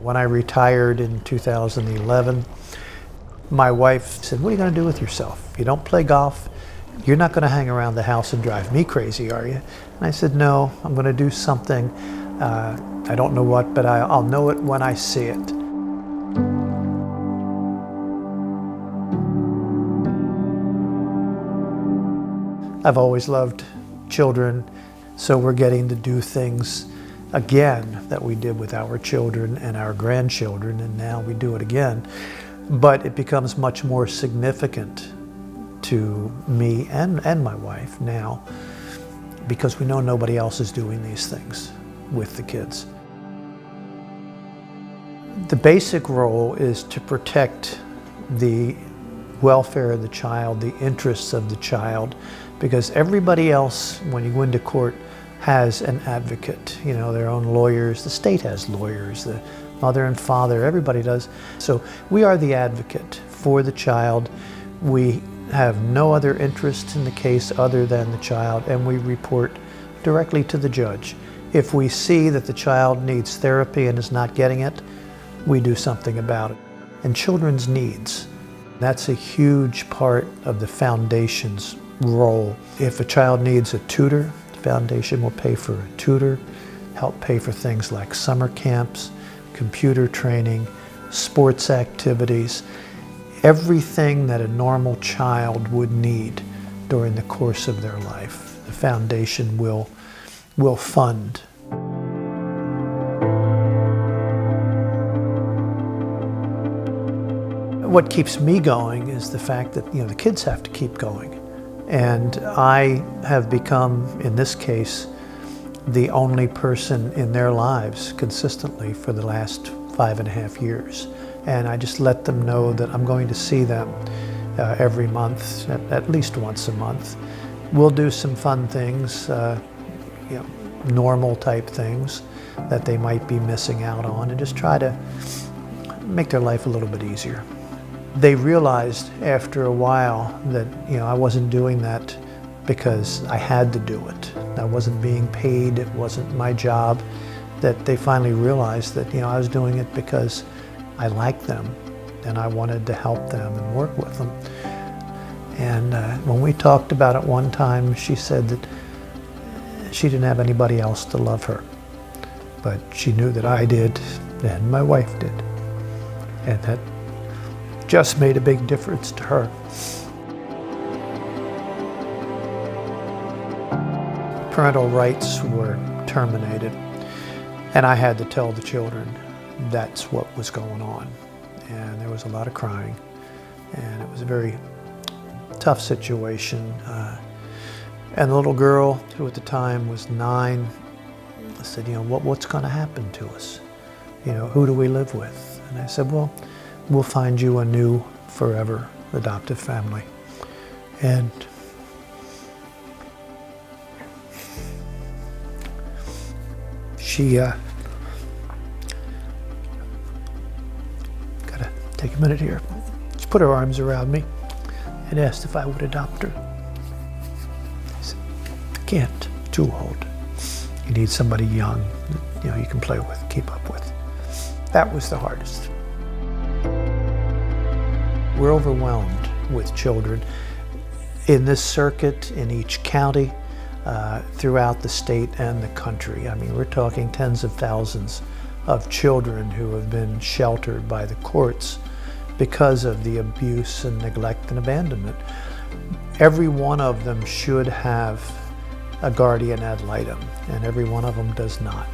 When I retired in 2011, my wife said, "What are you going to do with yourself? You don't play golf. You're not going to hang around the house and drive me crazy, are you?" And I said, "No, I'm going to do something. I don't know what, but I'll know it when I see it." I've always loved children, so we're getting to do things again that we did with our children and our grandchildren, and now we do it again. But it becomes much more significant to me and my wife now because we know nobody else is doing these things with the kids. The basic role is to protect the welfare of the child, the interests of the child, because everybody else, when you go into court, has an advocate, you know, their own lawyers. The state has lawyers, the mother and father, everybody does. So we are the advocate for the child. We have no other interest in the case other than the child, and we report directly to the judge. If we see that the child needs therapy and is not getting it, we do something about it. And children's needs, that's a huge part of the foundation's role. If a child needs a tutor, the foundation will pay for a tutor, help pay for things like summer camps, computer training, sports activities, everything that a normal child would need during the course of their life. The foundation will fund. What keeps me going is the fact that, you know, the kids have to keep going. And I have become, in this case, the only person in their lives consistently for the last 5.5 years. And I just let them know that I'm going to see them every month, at least once a month. We'll do some fun things, you know, normal type things that they might be missing out on, and just try to make their life a little bit easier. They realized after a while that, you know, I wasn't doing that because I had to do it. I wasn't being paid, it wasn't my job. That they finally realized that, you know, I was doing it because I liked them and I wanted to help them and work with them. And when we talked about it one time, she said that she didn't have anybody else to love her, but she knew that I did and my wife did. And that just made a big difference to her. Parental rights were terminated, and I had to tell the children that's what was going on. And there was a lot of crying, and it was a very tough situation. And the little girl, who at the time was 9, said, "You know, what's going to happen to us? You know, who do we live with?" And I said, "Well, we'll find you a new, forever adoptive family." And she gotta take a minute here. She put her arms around me and asked if I would adopt her. I said, "I can't, too old. You need somebody young, you know, you can play with, keep up with." That was the hardest. We're overwhelmed with children in this circuit, in each county, throughout the state and the country. I mean, we're talking tens of thousands of children who have been sheltered by the courts because of the abuse and neglect and abandonment. Every one of them should have a guardian ad litem, and every one of them does not.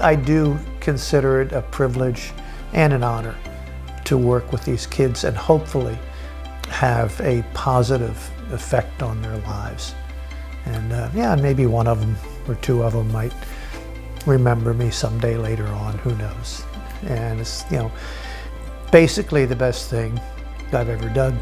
I do consider it a privilege and an honor to work with these kids and hopefully have a positive effect on their lives. And yeah, maybe one of them or two of them might remember me someday later on, who knows. And it's, you know, basically the best thing I've ever done.